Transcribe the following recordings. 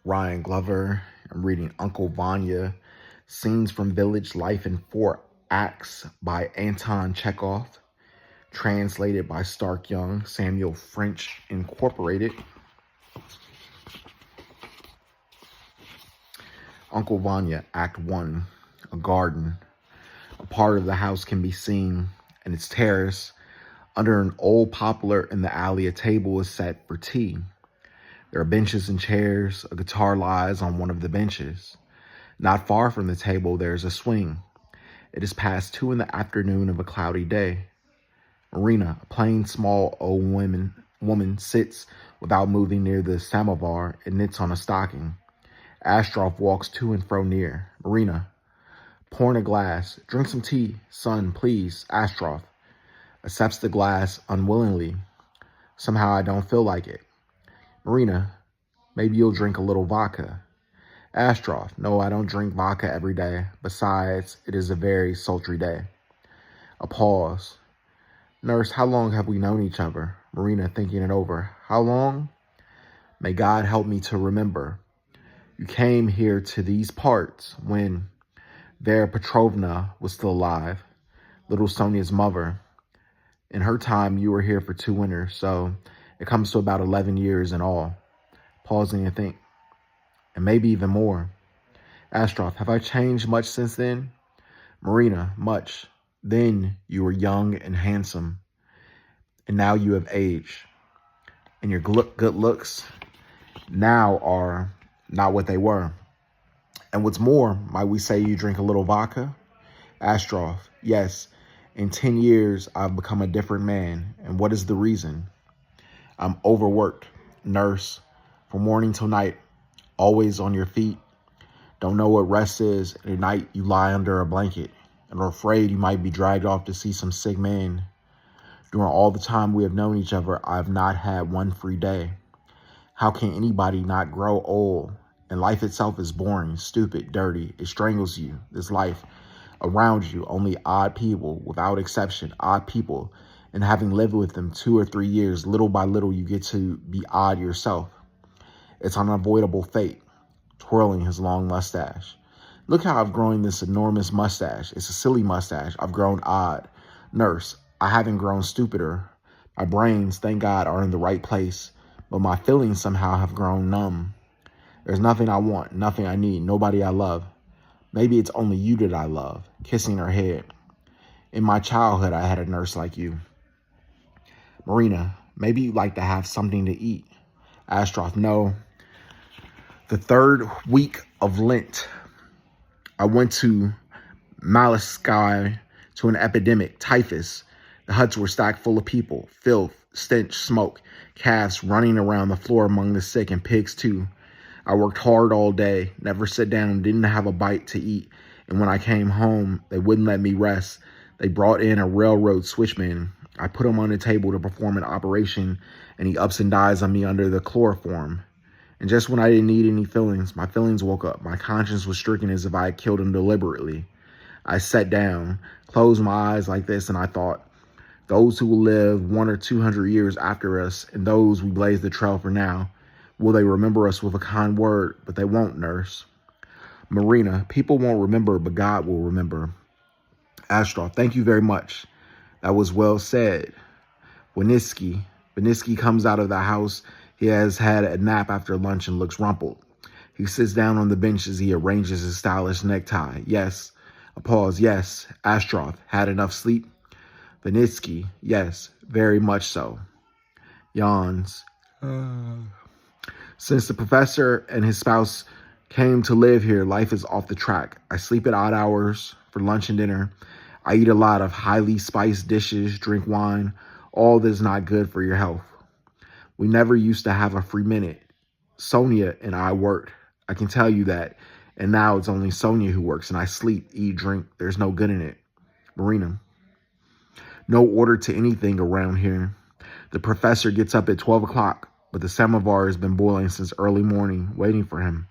Ryan Glover. I'm reading Uncle Vanya, Scenes from Village Life in 4 Acts by Anton Chekhov, translated by Stark Young, Samuel French Incorporated. Uncle Vanya, Act 1, a garden. A part of the house can be seen, and its terrace. Under an old poplar in the alley, a table is set for tea. There are benches and chairs. A guitar lies on one of the benches. Not far from the table, there is a swing. It is past 2 in the afternoon of a cloudy day. Marina, a plain, small old woman, sits without moving near the samovar and knits on a stocking. Astroff walks to and fro near. Marina, pour in a glass. Drink some tea, son, please. Astroff accepts the glass unwillingly. Somehow I don't feel like it. Marina, maybe you'll drink a little vodka. Astroff, no, I don't drink vodka every day. Besides, it is a very sultry day. A pause. Nurse, how long have we known each other? Marina, thinking it over. How long? May God help me to remember. You came here to these parts when Vera Petrovna was still alive, little Sonia's mother. In her time, you were here for 2 winters, so it comes to about 11 years in all. Pausing to think. And maybe even more. Astroff, have I changed much since then? Marina, much. Then you were young and handsome, and now you have aged. And your good looks now are not what they were. And what's more, might we say you drink a little vodka? Astroff, yes. In 10 years, I've become a different man. And what is the reason? I'm overworked. Nurse, from morning till night, always on your feet. Don't know what rest is. And at night, you lie under a blanket and are afraid you might be dragged off to see some sick man. During all the time we have known each other, I have not had one free day. How can anybody not grow old? And life itself is boring, stupid, dirty. It strangles you. This life around you, only odd people, without exception, odd people. And having lived with them 2 or 3 years, little by little, you get to be odd yourself. It's an unavoidable fate. Twirling his long mustache. Look how I've grown this enormous mustache. It's a silly mustache. I've grown odd. Nurse, I haven't grown stupider. My brains, thank God, are in the right place. But my feelings somehow have grown numb. There's nothing I want, nothing I need, nobody I love. Maybe it's only you that I love. Kissing her head. In my childhood, I had a nurse like you. Marina, maybe you'd like to have something to eat. Astroff, no. The 3rd week of Lent, I went to Maliskyi to an epidemic, typhus. The huts were stacked full of people, filth, stench, smoke, calves running around the floor among the sick, and pigs too. I worked hard all day, never sat down, didn't have a bite to eat. And when I came home, they wouldn't let me rest. They brought in a railroad switchman. I put him on the table to perform an operation, and he ups and dies on me under the chloroform. And just when I didn't need any feelings, my feelings woke up. My conscience was stricken as if I had killed him deliberately. I sat down, closed my eyes like this, and I thought, those who will live 100 or 200 years after us, and those we blaze the trail for now, will they remember us with a kind word? But they won't, nurse. Marina, people won't remember, but God will remember. Astroff, thank you very much. That was well said. Winitsky comes out of the house. He has had a nap after lunch and looks rumpled. He sits down on the bench as he arranges his stylish necktie. Yes. A pause. Yes. Astroff, had enough sleep? Vinitsky, yes, very much so. Yawns. Since the professor and his spouse came to live here, life is off the track. I sleep at odd hours for lunch and dinner. I eat a lot of highly spiced dishes, drink wine. All that is not good for your health. We never used to have a free minute. Sonia and I worked. I can tell you that. And now it's only Sonia who works, and I sleep, eat, drink. There's no good in it. Marina. No order to anything around here. The professor gets up at 12 o'clock, but the samovar has been boiling since early morning, waiting for him.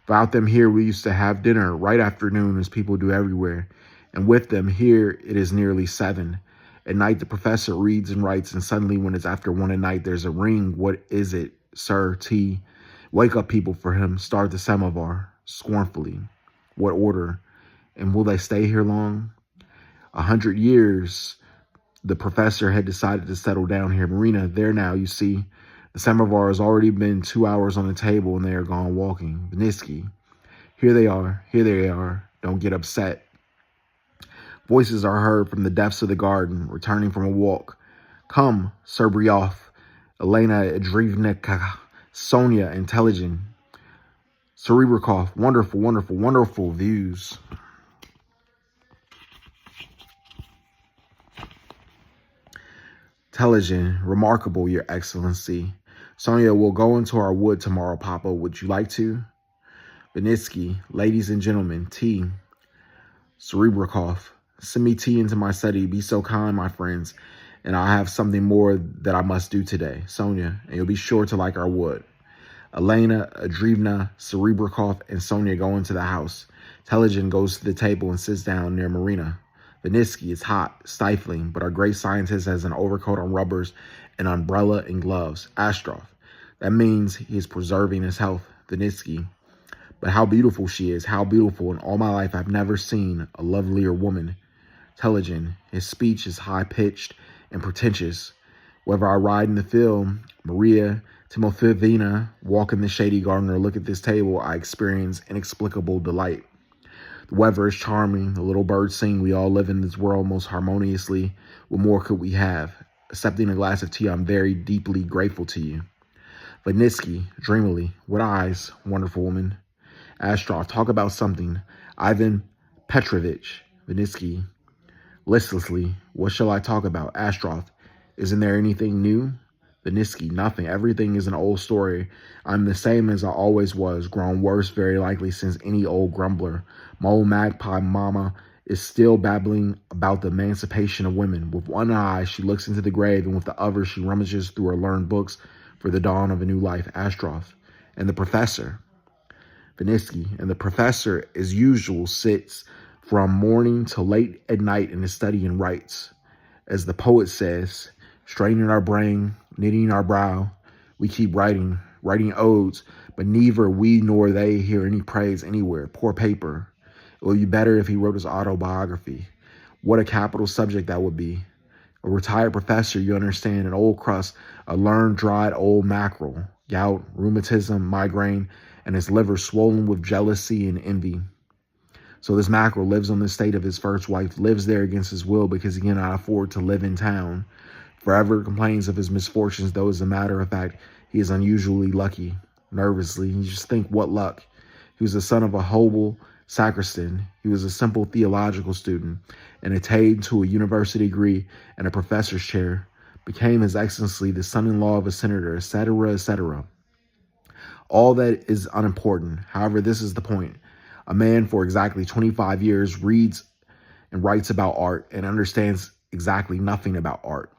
Without them here, we used to have dinner right after noon, as people do everywhere. And with them here, it is nearly 7. At night, the professor reads and writes, and suddenly when it's after 1 at night, there's a ring. What is it, sir? Tea. Wake up, people, for him. Start the samovar. Scornfully. What order? And will they stay here long? 100 years. The professor had decided to settle down here. Marina, there now, you see. The samovar has already been 2 hours on the table and they are gone walking. Vinitsky. Here they are. Here they are. Don't get upset. Voices are heard from the depths of the garden, returning from a walk. Come, Serbryov, Elena Andreevna, Sonia, intelligent. Serebrakov, wonderful, wonderful, wonderful views. Intelligent, remarkable, Your Excellency. Sonia, we'll go into our wood tomorrow, Papa. Would you like to? Vinitsky, ladies and gentlemen, tea. Serebrakov, send me tea into my study. Be so kind, my friends, and I have something more that I must do today. Sonia, and you'll be sure to like our wood. Elena Andreevna, Serebrakov, and Sonia go into the house. Telegin goes to the table and sits down near Marina. Vinitsky is hot, stifling, but our great scientist has an overcoat on rubbers, an umbrella, and gloves. Astrov, that means he is preserving his health. Vinitsky, but how beautiful she is, how beautiful. In all my life, I've never seen a lovelier woman. Telegin, his speech is high-pitched and pretentious. Whether I ride in the field, Maria Timofeyevna walk in the shady garden or look at this table, I experience inexplicable delight. The weather is charming, the little birds sing, we all live in this world most harmoniously. What more could we have? Accepting a glass of tea, I'm very deeply grateful to you. Vinitsky, dreamily, what eyes, wonderful woman. Astrov, talk about something. Ivan Petrovich. Vinitsky, listlessly, what shall I talk about? Astrov, isn't there anything new? Vinitsky, nothing. Everything is an old story. I'm the same as I always was, grown worse very likely since any old grumbler. My old magpie mama is still babbling about the emancipation of women. With one eye, she looks into the grave, and with the other, she rummages through her learned books for the dawn of a new life. Astrov, and the professor. Vinitsky, and the professor, as usual, sits from morning till late at night in his study and writes. As the poet says, straightening our brain, knitting our brow, we keep writing odes, but neither we nor they hear any praise anywhere. Poor paper. It would be better if he wrote his autobiography. What a capital subject that would be. A retired professor, you understand, an old crust, a learned, dried old mackerel, gout, rheumatism, migraine, and his liver swollen with jealousy and envy. So this mackerel lives on the estate of his first wife, lives there against his will because he cannot afford to live in town. Forever complains of his misfortunes, though as a matter of fact, he is unusually lucky. Nervously, you just think, what luck. He was the son of a hobo sacristan. He was a simple theological student and attained to a university degree and a professor's chair. Became His Excellency the son-in-law of a senator, etc., etc. All that is unimportant. However, this is the point. A man for exactly 25 years reads and writes about art and understands exactly nothing about art.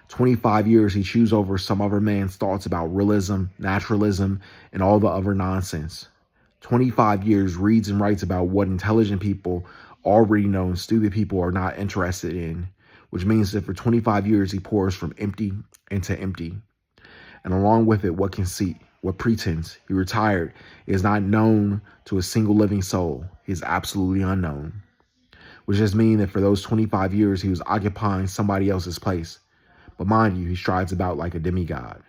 25 years he chews over some other man's thoughts about realism, naturalism, and all the other nonsense. 25 years reads and writes about what intelligent people already know and stupid people are not interested in, which means that for 25 years he pours from empty into empty. And along with it, what conceit, what pretense. He retired. He is not known to a single living soul. He is absolutely unknown. Which just means that for those 25 years he was occupying somebody else's place. But mind you, he strides about like a demigod.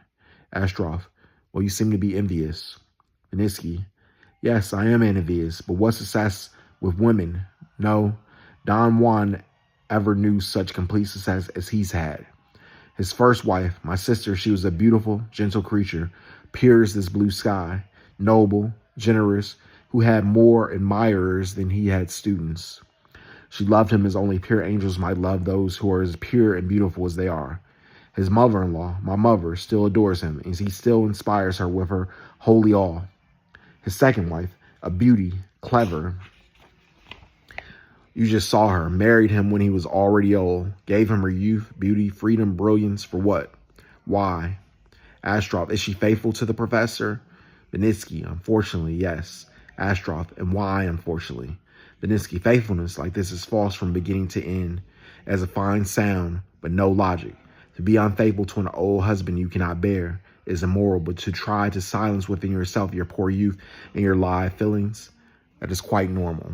Astrov, well, you seem to be envious. Vinitsky, yes, I am envious, but what success with women? No, Don Juan ever knew such complete success as he's had. His first wife, my sister, she was a beautiful, gentle creature, pure as this blue sky, noble, generous, who had more admirers than he had students. She loved him as only pure angels might love those who are as pure and beautiful as they are. His mother-in-law, my mother, still adores him, and he still inspires her with her holy awe. His second wife, a beauty, clever. You just saw her, married him when he was already old, gave him her youth, beauty, freedom, brilliance, for what? Why? Astrov, is she faithful to the professor? Vinitsky, unfortunately, yes. Astrov, and why, unfortunately? Vinitsky, faithfulness like this is false from beginning to end, as a fine sound, but no logic. To be unfaithful to an old husband you cannot bear is immoral, but to try to silence within yourself your poor youth and your live feelings, that is quite normal.